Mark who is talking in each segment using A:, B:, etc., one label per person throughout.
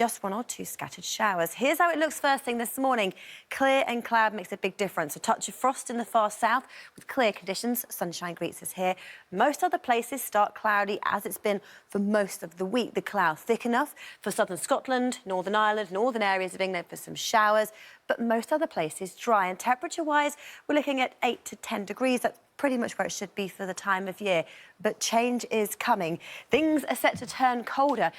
A: just one or two scattered showers. Here's how it looks first thing this morning. Clear and cloud makes a big difference. A touch of frost in the far south with clear conditions. Sunshine greets us here. Most other places start cloudy, as it's been for most of the week. The cloud thick enough for southern Scotland, Northern Ireland, northern areas of England for some showers, but most other places dry. And temperature-wise, we're looking at 8 to 10 degrees. That's pretty much where it should be for the time of year. But change is coming. Things are set to turn colder.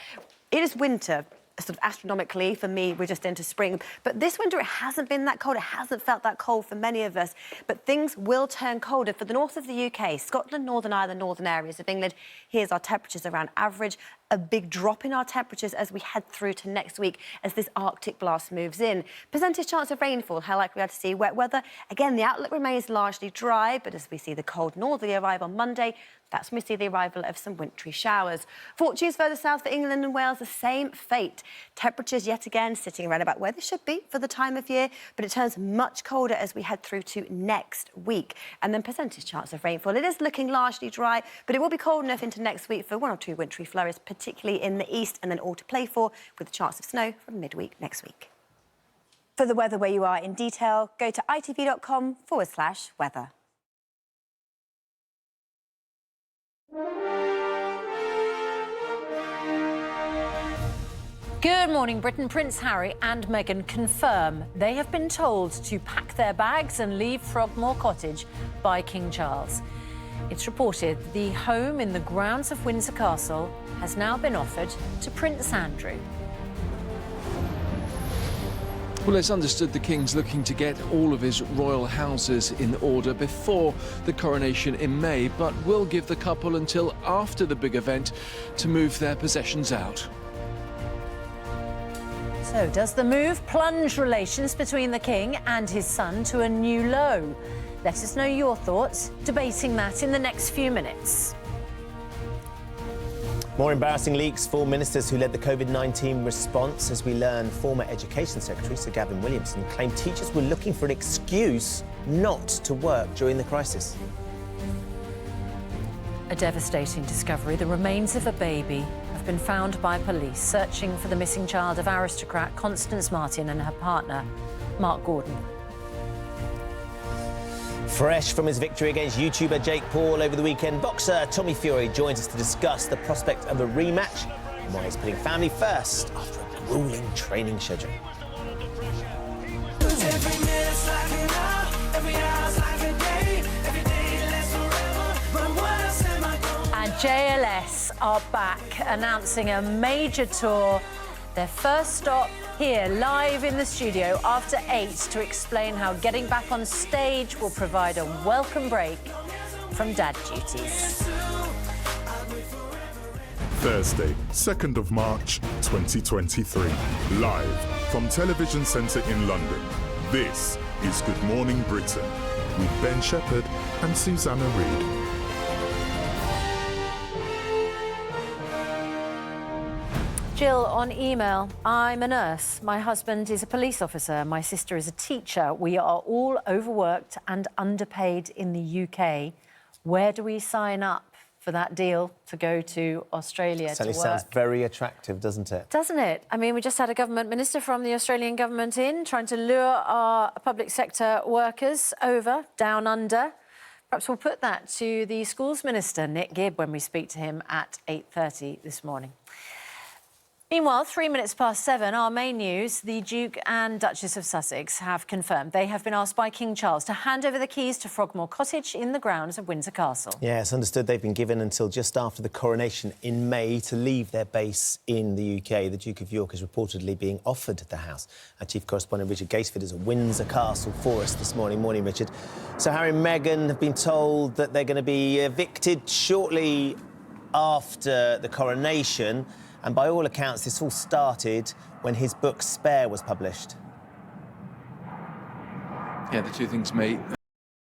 A: It is winter. Sort of astronomically, for me, we're just into spring. But this winter, it hasn't been that cold. It hasn't felt that cold for many of us. But things will turn colder for the north of the UK, Scotland, Northern Ireland, northern areas of England. Here's our temperatures around average. A big drop in our temperatures as we head through to next week as this Arctic blast moves in. Percentage chance of rainfall, how likely we are to see wet weather. Again, the outlook remains largely dry, but as we see the cold northerly arrive on Monday, that's when we see the arrival of some wintry showers. Fortunes further south for England and Wales, the same fate. Temperatures yet again sitting around about where they should be for the time of year, but it turns much colder as we head through to next week. And then percentage chance of rainfall. It is looking largely dry, but it will be cold enough into next week for one or two wintry flurries, particularly in the east, and then all to play for with a chance of snow from midweek next week. For the weather where you are in detail, go to itv.com/weather.
B: Good morning, Britain. Prince Harry and Meghan confirm they have been told to pack their bags and leave Frogmore Cottage by King Charles. It's reported the home in the grounds of Windsor Castle has now been offered to Prince Andrew.
C: Well, it's understood the King's looking to get all of his royal houses in order before the coronation in May, but will give the couple until after the big event to move their possessions out.
B: So, does the move plunge relations between the King and his son to a new low? Let us know your thoughts, debating that in the next few minutes.
D: More embarrassing leaks for ministers who led the COVID-19 response. As we learn, former Education Secretary Sir Gavin Williamson claimed teachers were looking for an excuse not to work during the crisis.
B: A devastating discovery. The remains of a baby have been found by police searching for the missing child of aristocrat Constance Martin and her partner, Mark Gordon.
D: Fresh from his victory against YouTuber Jake Paul over the weekend, boxer Tommy Fury joins us to discuss the prospect of a rematch and why he's putting family first after a gruelling training schedule.
B: And JLS are back, announcing a major tour. Their first stop here, live in the studio after 8, to explain how getting back on stage will provide a welcome break from dad duties.
E: Thursday, 2nd of March, 2023. Live from Television Centre in London. This is Good Morning Britain with Ben Shephard and Susanna Reid.
B: Jill on email. I'm a nurse. My husband is a police officer. My sister is a teacher. We are all overworked and underpaid in the UK. Where do we sign up for that deal to go to Australia to work?
D: Sounds very attractive, doesn't it?
B: Doesn't it? I mean, we just had a government minister from the Australian government in, trying to lure our public sector workers over, down under. Perhaps we'll put that to the schools minister, Nick Gibb, when we speak to him at 8:30 this morning. Meanwhile, 7:03, our main news, the Duke and Duchess of Sussex have confirmed they have been asked by King Charles to hand over the keys to Frogmore Cottage in the grounds of Windsor Castle.
D: Yeah, it's understood they've been given until just after the coronation in May to leave their base in the UK. The Duke of York is reportedly being offered the house. Our chief correspondent Richard Gatesford is at Windsor Castle for us this morning. Morning, Richard. So Harry and Meghan have been told that they're going to be evicted shortly after the coronation. And by all accounts, this all started when his book Spare was published.
C: Yeah, the two things may